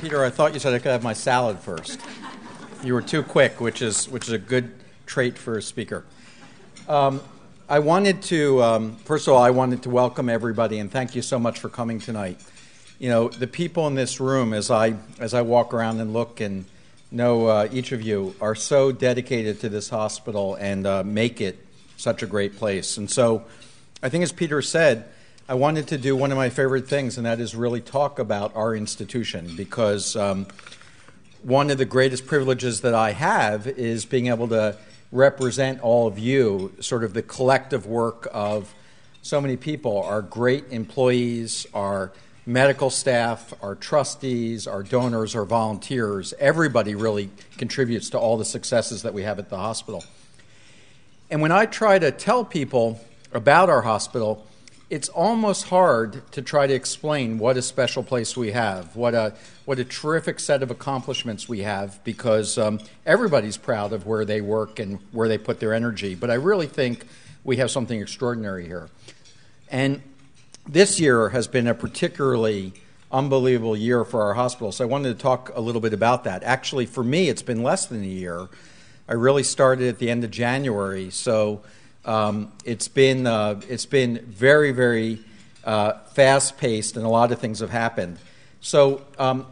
Peter, I thought you said I could have my salad first. You were too quick, which is a good trait for a speaker. I wanted to, first of all, I wanted to welcome everybody and thank you so much for coming tonight. You know, the people in this room, as I walk around and look and know each of you, are so dedicated to this hospital and make it such a great place. And so I think, as Peter said, I wanted to do one of my favorite things, and that is really talk about our institution, because one of the greatest privileges that I have is being able to represent all of you, sort of the collective work of so many people, our great employees, our medical staff, our trustees, our donors, our volunteers. Everybody really contributes to all the successes that we have at the hospital. And when I try to tell people about our hospital, it's almost hard to try to explain what a special place we have, what a terrific set of accomplishments we have, because everybody's proud of where they work and where they put their energy. But I really think we have something extraordinary here. And this year has been a particularly unbelievable year for our hospital, so I wanted to talk a little bit about that. Actually, for me, it's been less than a year. I really started at the end of January, so it's been very, very fast-paced, and a lot of things have happened. So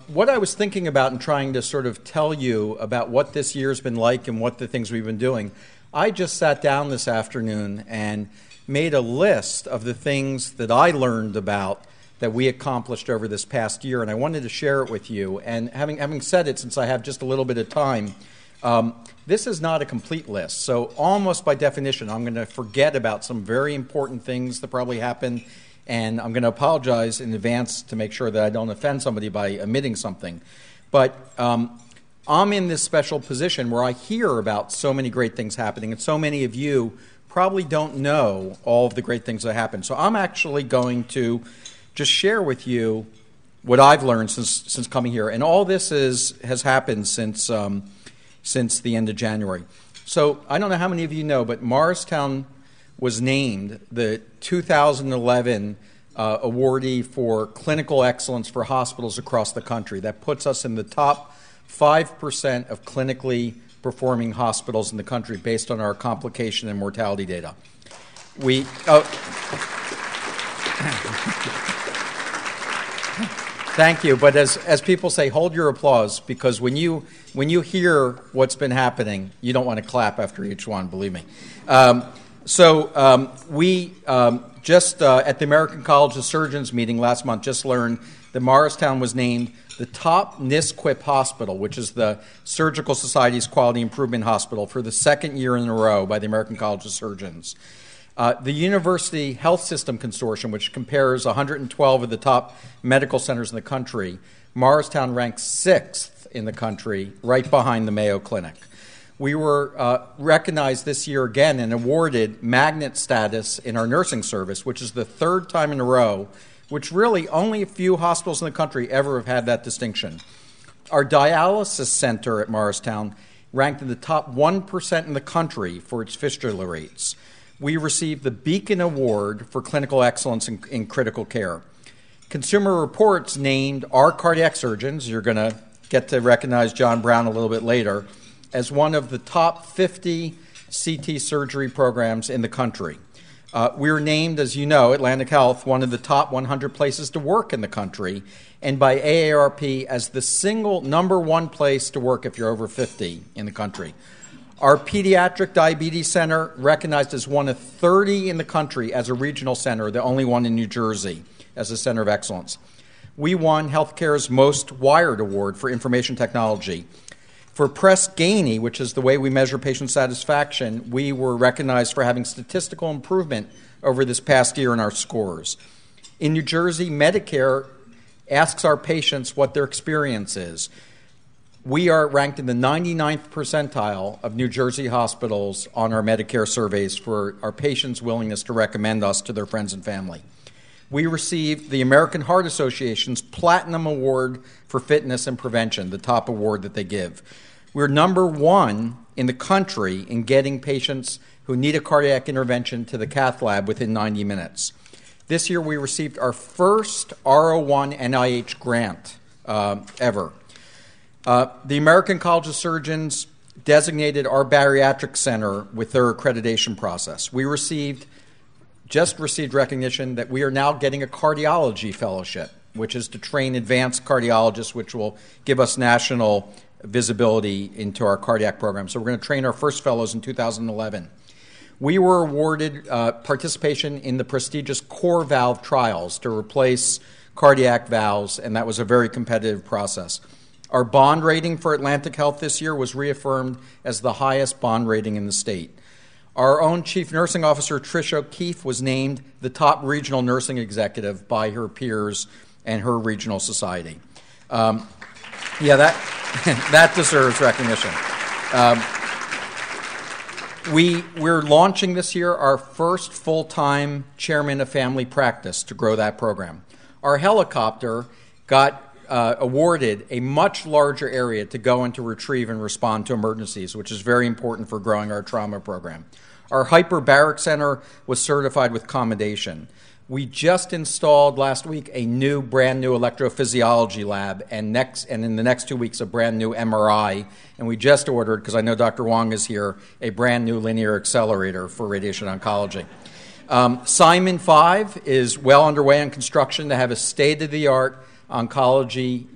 what I was thinking about and trying to sort of tell you about what this year's been like and what the things we've been doing, I just sat down this afternoon and made a list of the things that I learned about that we accomplished over this past year, and I wanted to share it with you. And having said it, since I have just a little bit of time, this is not a complete list. So almost by definition, I'm going to forget about some very important things that probably happened, and I'm going to apologize in advance to make sure that I don't offend somebody by omitting something. But I'm in this special position where I hear about so many great things happening, and so many of you probably don't know all of the great things that happened. So I'm actually going to just share with you what I've learned since coming here. And all this has happened since the end of January. So I don't know how many of you know, but Morristown was named the 2011 awardee for clinical excellence for hospitals across the country. That puts us in the top 5% of clinically performing hospitals in the country based on our complication and mortality data. Thank you, but as people say, hold your applause, because when you hear what's been happening, you don't want to clap after each one, believe me. We just at the American College of Surgeons meeting last month just learned that Morristown was named the top NISQIP hospital, which is the Surgical Society's Quality Improvement Hospital, for the second year in a row by the American College of Surgeons. The University Health System Consortium, which compares 112 of the top medical centers in the country, Morristown ranks 6th in the country, right behind the Mayo Clinic. We were recognized this year again and awarded magnet status in our nursing service, which is the third time in a row, which really only a few hospitals in the country ever have had that distinction. Our dialysis center at Morristown ranked in the top 1% in the country for its fistula rates. We received the Beacon Award for Clinical Excellence in Critical Care. Consumer Reports named our cardiac surgeons, you're going to get to recognize John Brown a little bit later, as one of the top 50 CT surgery programs in the country. We were named, as you know, Atlantic Health, one of the top 100 places to work in the country, and by AARP as the single number one place to work if you're over 50 in the country. Our Pediatric Diabetes Center, recognized as one of 30 in the country as a regional center, the only one in New Jersey as a center of excellence. We won Healthcare's Most Wired Award for information technology. For Press Ganey, which is the way we measure patient satisfaction, we were recognized for having statistical improvement over this past year in our scores. In New Jersey, Medicare asks our patients what their experience is. We are ranked in the 99th percentile of New Jersey hospitals on our Medicare surveys for our patients' willingness to recommend us to their friends and family. We received the American Heart Association's Platinum Award for Fitness and Prevention, the top award that they give. We're number one in the country in getting patients who need a cardiac intervention to the cath lab within 90 minutes. This year we received our first R01 NIH grant ever. The American College of Surgeons designated our bariatric center with their accreditation process. We just received recognition that we are now getting a cardiology fellowship, which is to train advanced cardiologists, which will give us national visibility into our cardiac program. So we're going to train our first fellows in 2011. We were awarded participation in the prestigious core valve trials to replace cardiac valves, and that was a very competitive process. Our bond rating for Atlantic Health this year was reaffirmed as the highest bond rating in the state. Our own Chief Nursing Officer, Trish O'Keefe, was named the top regional nursing executive by her peers and her regional society. That deserves recognition. We're launching this year our first full-time chairman of family practice to grow that program. Our helicopter got awarded a much larger area to go and to retrieve and respond to emergencies, which is very important for growing our trauma program. Our hyperbaric center was certified with commendation. We just installed last week a brand new electrophysiology lab, and in the next 2 weeks a brand new MRI, and we just ordered, because I know Dr. Wong is here, a brand new linear accelerator for radiation oncology. Simon 5 is well underway in construction to have a state-of-the-art oncology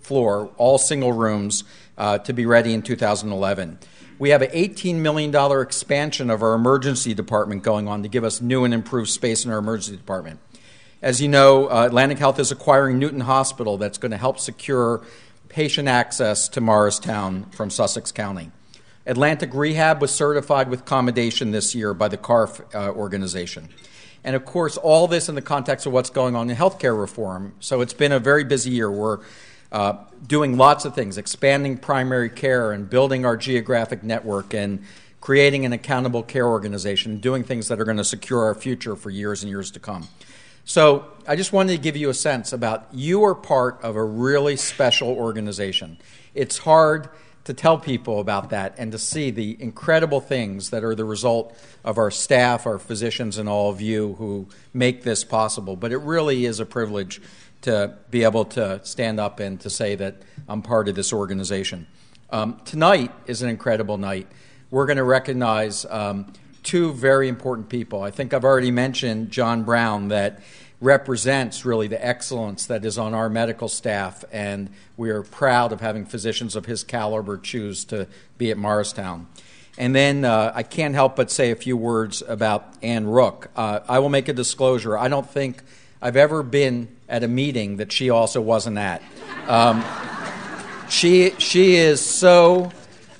floor, all single rooms, to be ready in 2011. We have an $18 million expansion of our emergency department going on to give us new and improved space in our emergency department. As you know, Atlantic Health is acquiring Newton Hospital that's going to help secure patient access to Morristown from Sussex County. Atlantic Rehab was certified with commendation this year by the CARF organization. And of course, all this in the context of what's going on in healthcare reform. So it's been a very busy year. We're doing lots of things, expanding primary care and building our geographic network and creating an accountable care organization, doing things that are going to secure our future for years and years to come. So I just wanted to give you a sense about you are part of a really special organization. It's hard to tell people about that and to see the incredible things that are the result of our staff, our physicians, and all of you who make this possible. But it really is a privilege to be able to stand up and to say that I'm part of this organization. Tonight is an incredible night. We're going to recognize two very important people. I think I've already mentioned John Brown, that represents really the excellence that is on our medical staff, and we are proud of having physicians of his caliber choose to be at Morristown. And then I can't help but say a few words about Ann Rook. I will make a disclosure. I don't think I've ever been at a meeting that she also wasn't at. She is so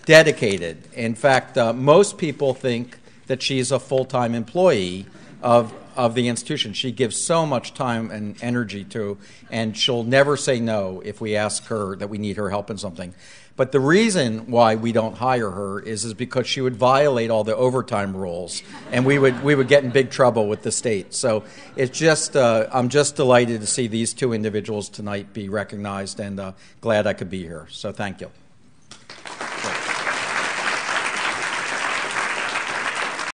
dedicated. In fact, most people think that she's a full-time employee of the institution. She gives so much time and energy to, and she'll never say no if we ask her that we need her help in something. But the reason why we don't hire her is because she would violate all the overtime rules, and we would get in big trouble with the state. So it's just I'm just delighted to see these two individuals tonight be recognized, and glad I could be here. So thank you.